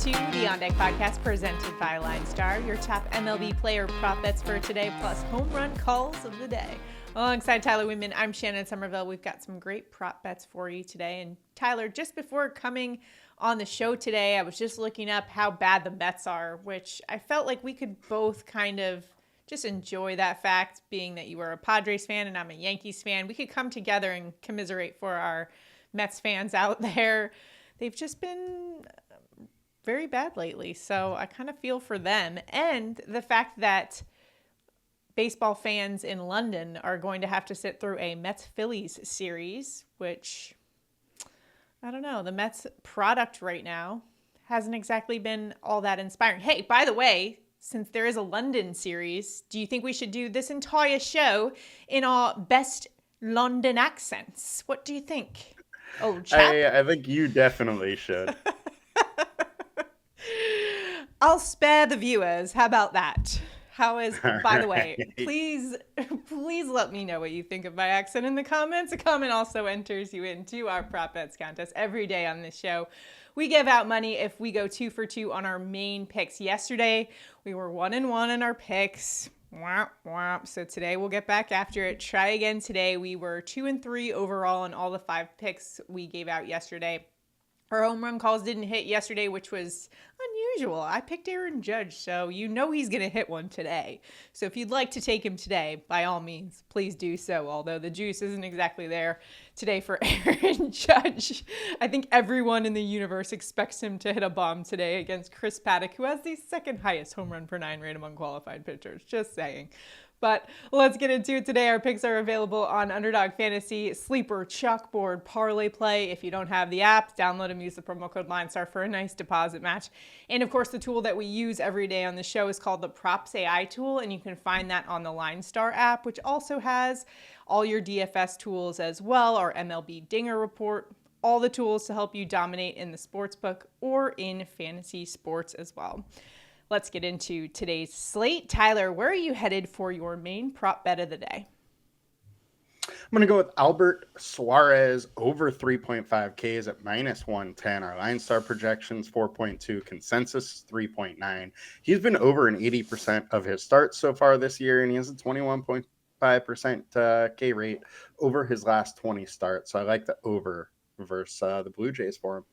to the On Deck podcast presented by LineStar, your top MLB player prop bets for today, plus home run calls of the day. Alongside Tyler Wiemann, I'm Shannon Sommerville. We've got some great prop bets for you today. And Tyler, just before coming on the show today, I was just looking up how bad the Mets are, which I felt like we could both kind of just enjoy that fact, being that you were a Padres fan and I'm a Yankees fan. We could come together and commiserate for our Mets fans out there. They've just been very bad lately, so I kind of feel for them. And the fact that baseball fans in London are going to have to sit through a Mets-Phillies series, which, I don't know, the Mets product right now hasn't exactly been all that inspiring. Hey, by the way, since there is a London series, do you think we should do this entire show in our best London accents? What do you think? Oh, chap. I think you definitely should. I'll spare the viewers. How about that? By the way, please let me know what you think of my accent in the comments. A comment also enters you into our prop bets contest every day on this show. We give out money if we go 2 for 2 on our main picks. Yesterday, we were 1-1 in our picks. Womp, womp. So today we'll get back after it. Try again today. We were 2-3 overall on all the 5 picks we gave out yesterday. Our home run calls didn't hit yesterday, which was unusual. I picked Aaron Judge, so you know he's going to hit one today. So if you'd like to take him today, by all means, please do so. Although the juice isn't exactly there today for Aaron Judge. I think everyone in the universe expects him to hit a bomb today against Chris Paddock, who has the second highest home run per 9 rate among qualified pitchers. Just saying. But let's get into it today. Our picks are available on Underdog Fantasy, Sleeper, CHALKBOARD, ParlayPlay. If you don't have the app, download them, use the promo code LineStar for a nice deposit match. And of course, the tool that we use every day on the show is called the Props AI tool, and you can find that on the LineStar app, which also has all your DFS tools as well, our MLB Dinger Report, all the tools to help you dominate in the sportsbook or in fantasy sports as well. Let's get into today's slate. Tyler, where are you headed for your main prop bet of the day? I'm going to go with Albert Suarez over 3.5 Ks at -110. Our LineStar projections 4.2, consensus 3.9. He's been over an 80% of his starts so far this year, and he has a 21.5% K rate over his last 20 starts. So I like the over versus the Blue Jays for him.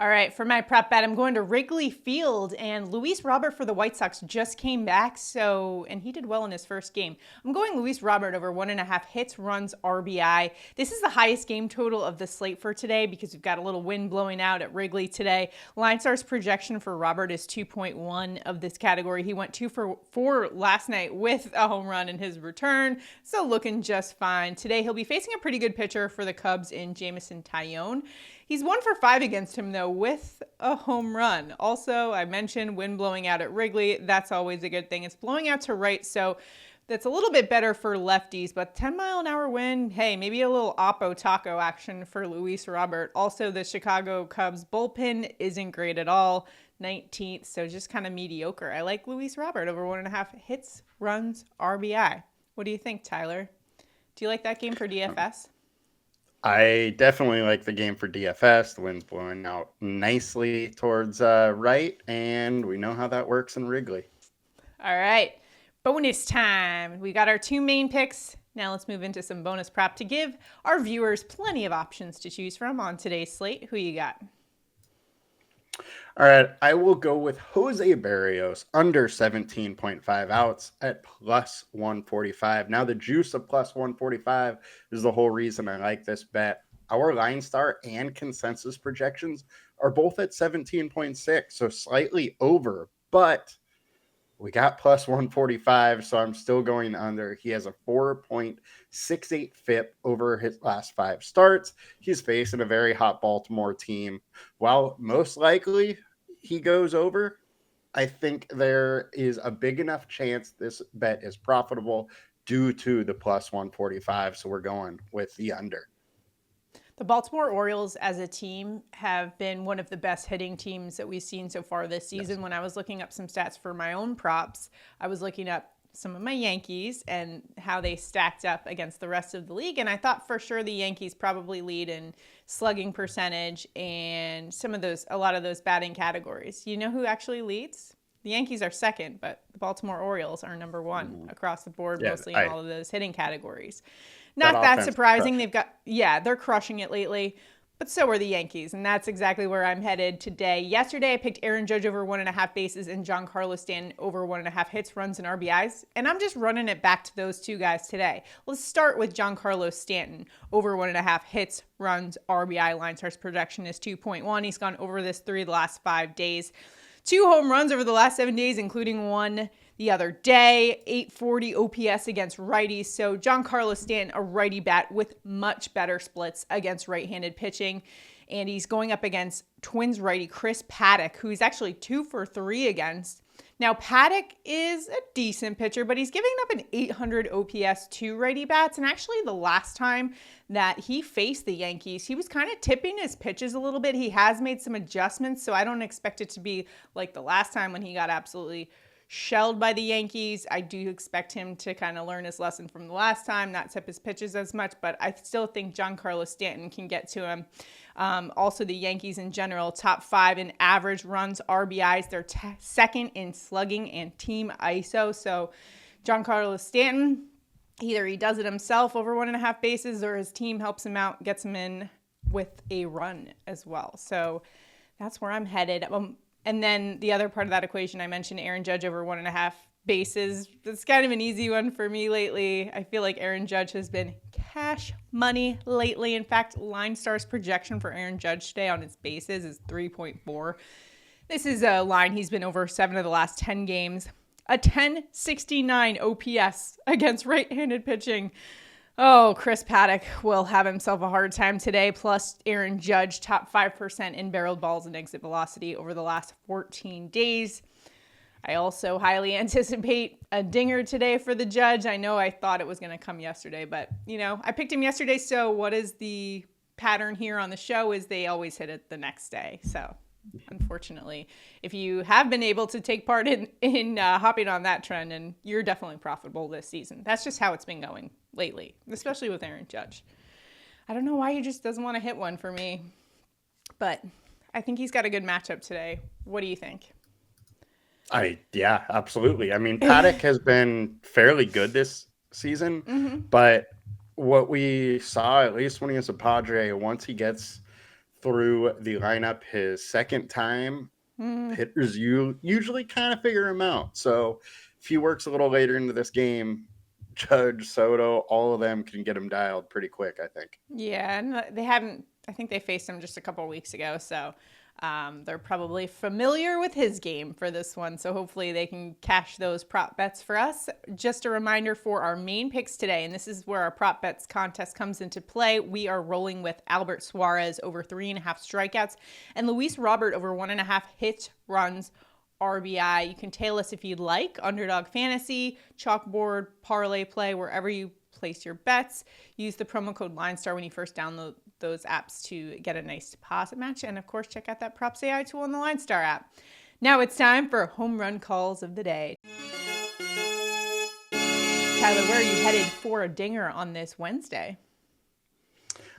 All right, for my prop bet, I'm going to Wrigley Field, and Luis Robert for the White Sox just came back, and he did well in his first game. I'm going Luis Robert over 1.5 hits, runs, RBI. This is the highest game total of the slate for today because we've got a little wind blowing out at Wrigley today. LineStar's projection for Robert is 2.1 of this category. He went 2 for 4 last night with a home run in his return, so looking just fine. Today, he'll be facing a pretty good pitcher for the Cubs in Jameson Taillon. He's 1 for 5 against him, though, with a home run. Also, I mentioned wind blowing out at Wrigley. That's always a good thing. It's blowing out to right, so that's a little bit better for lefties. But 10-mile-an-hour wind, hey, maybe a little Oppo Taco action for Luis Robert. Also, the Chicago Cubs bullpen isn't great at all. 19th, so just kind of mediocre. I like Luis Robert over 1.5 hits, runs, RBI. What do you think, Tyler? Do you like that game for DFS? I definitely like the game for DFS. The wind's blowing out nicely towards right, and we know how that works in Wrigley. All right, bonus time. We got our 2 main picks. Now let's move into some bonus prop to give our viewers plenty of options to choose from on today's slate. Who you got? All right, I will go with Jose Berrios under 17.5 outs at +145. Now, the juice of +145 is the whole reason I like this bet. Our LineStar and consensus projections are both at 17.6, so slightly over, but we got +145, so I'm still going under. He has a 4.68 FIP over his last 5 starts. He's facing a very hot Baltimore team. While most likely he goes over, I think there is a big enough chance this bet is profitable due to the +145, so we're going with the under. The Baltimore Orioles as a team have been one of the best hitting teams that we've seen so far this season. Yes. When I was looking up some stats for my own props, I was looking up some of my Yankees and how they stacked up against the rest of the league. And I thought for sure the Yankees probably lead in slugging percentage and a lot of those batting categories. You know who actually leads? The Yankees are second, but the Baltimore Orioles are number one across the board, mostly in all of those hitting categories. Not that surprising. They're crushing it lately. But so are the Yankees, and that's exactly where I'm headed today. Yesterday, I picked Aaron Judge over 1.5 bases and Giancarlo Stanton over 1.5 hits, runs, and RBIs, and I'm just running it back to those two guys today. Let's start with Giancarlo Stanton over 1.5 hits, runs, RBI. LineStar's projection is 2.1. He's gone over this 3 of the last 5 days. 2 home runs over the last 7 days, including one the other day, 840 OPS against righties. So Giancarlo Stanton, a righty bat with much better splits against right-handed pitching. And he's going up against Twins righty Chris Paddack, who he's actually 2 for 3 against. Now, Paddack is a decent pitcher, but he's giving up an 800 OPS to righty bats. And actually, the last time that he faced the Yankees, he was kind of tipping his pitches a little bit. He has made some adjustments, so I don't expect it to be like the last time when he got absolutely shelled by the Yankees. I do expect him to kind of learn his lesson from the last time, not tip his pitches as much, but I still think Giancarlo Stanton can get to him. Also, the Yankees in general, top 5 in average runs, RBIs. They're second in slugging and team ISO. So Giancarlo Stanton, either he does it himself over 1.5 bases or his team helps him out, gets him in with a run as well. So that's where I'm headed. And then the other part of that equation, I mentioned Aaron Judge over 1.5 bases. That's kind of an easy one for me lately. I feel like Aaron Judge has been cash money lately. In fact, LineStar's projection for Aaron Judge today on his bases is 3.4. This is a line he's been over 7 of the last 10 games. A 1069 OPS against right-handed pitching. Oh, Chris Paddack will have himself a hard time today. Plus, Aaron Judge, top 5% in barreled balls and exit velocity over the last 14 days. I also highly anticipate a dinger today for the Judge. I know I thought it was going to come yesterday, but, I picked him yesterday. So what is the pattern here on the show is they always hit it the next day. So unfortunately, if you have been able to take part in hopping on that trend, and you're definitely profitable this season. That's just how it's been going lately, especially with Aaron Judge. I don't know why he just doesn't want to hit one for me, but I think he's got a good matchup today. What do you think? Yeah, absolutely. I mean, Paddack has been fairly good this season, but what we saw, at least when he was a Padre, once he gets through the lineup his second time, hitters usually kind of figure him out. So if he works a little later into this game, Judge, Soto, all of them can get him dialed pretty quick, I think. Yeah, and I think they faced him just a couple of weeks ago, so they're probably familiar with his game for this one, so hopefully they can cash those prop bets for us. Just a reminder for our main picks today, and this is where our prop bets contest comes into play. We are rolling with Albert Suarez over 3.5 strikeouts and Luis Robert over 1.5 hits, runs, RBI. You can tail us if you'd like. Underdog Fantasy, CHALKBOARD, ParlayPlay, wherever you place your bets. Use the promo code LineStar when you first download those apps to get a nice deposit match. And of course, check out that Props AI tool in the LineStar app. Now it's time for home run calls of the day. Tyler, where are you headed for a dinger on this Wednesday?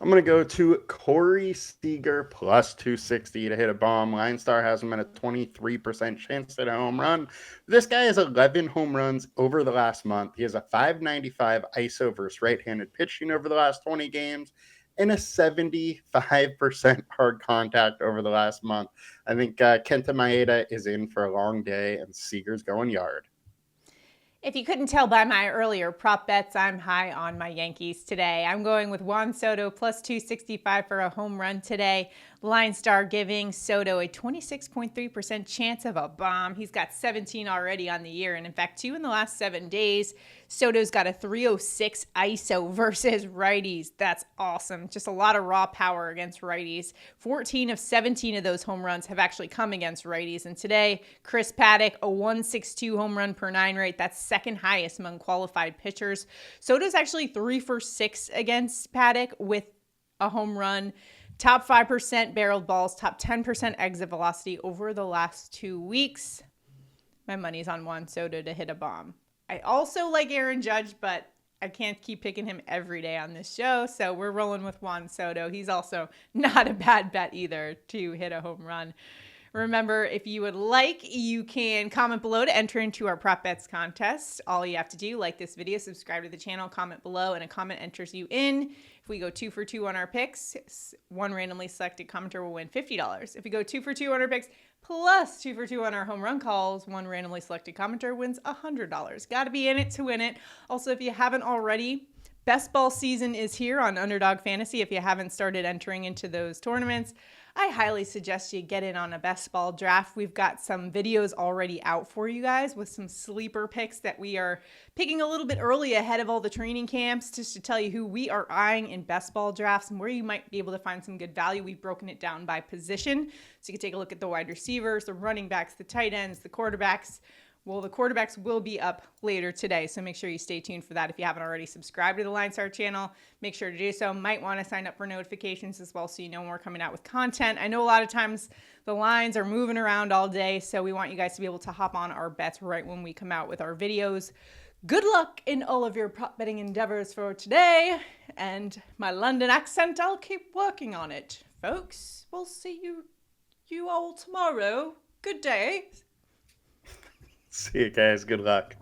I'm going to go to Corey Seager plus 260 to hit a bomb. LineStar has him at a 23% chance at a home run. This guy has 11 home runs over the last month. He has a 595 ISO versus right-handed pitching over the last 20 games and a 75% hard contact over the last month. I think Kenta Maeda is in for a long day and Seager's going yard. If you couldn't tell by my earlier prop bets, I'm high on my Yankees today. I'm going with Juan Soto plus 265 for a home run today. LineStar giving Soto a 26.3% chance of a bomb. He's got 17 already on the year, and in fact, 2 in the last 7 days. Soto's got a 306 ISO versus righties. That's awesome. Just a lot of raw power against righties. 14 of 17 of those home runs have actually come against righties. And today, Chris Paddack, a 162 home run per 9 rate. That's second highest among qualified pitchers. Soto's actually 3 for 6 against Paddack with a home run. Top 5% barreled balls, top 10% exit velocity over the last 2 weeks. My money's on Juan Soto to hit a bomb. I also like Aaron Judge, but I can't keep picking him every day on this show. So we're rolling with Juan Soto. He's also not a bad bet either to hit a home run. Remember, if you would like, you can comment below to enter into our Prop Bets contest. All you have to do, like this video, subscribe to the channel, comment below, and a comment enters you in. If we go 2 for 2 on our picks, one randomly selected commenter will win $50. If we go 2 for 2 on our picks, plus 2 for 2 on our home run calls, one randomly selected commenter wins $100. Got to be in it to win it. Also, if you haven't already, best ball season is here on Underdog Fantasy. If you haven't started entering into those tournaments, I highly suggest you get in on a best ball draft. We've got some videos already out for you guys with some sleeper picks that we are picking a little bit early ahead of all the training camps, just to tell you who we are eyeing in best ball drafts and where you might be able to find some good value. We've broken it down by position, so you can take a look at the wide receivers, the running backs, the tight ends, the quarterbacks. Well, the quarterbacks will be up later today, so make sure you stay tuned for that. If you haven't already subscribed to the LineStar channel, make sure to do so. Might want to sign up for notifications as well so you know when we're coming out with content. I know a lot of times the lines are moving around all day, so we want you guys to be able to hop on our bets right when we come out with our videos. Good luck in all of your prop betting endeavors for today. And my London accent, I'll keep working on it. Folks, we'll see you all tomorrow. Good day. See you guys. Good luck.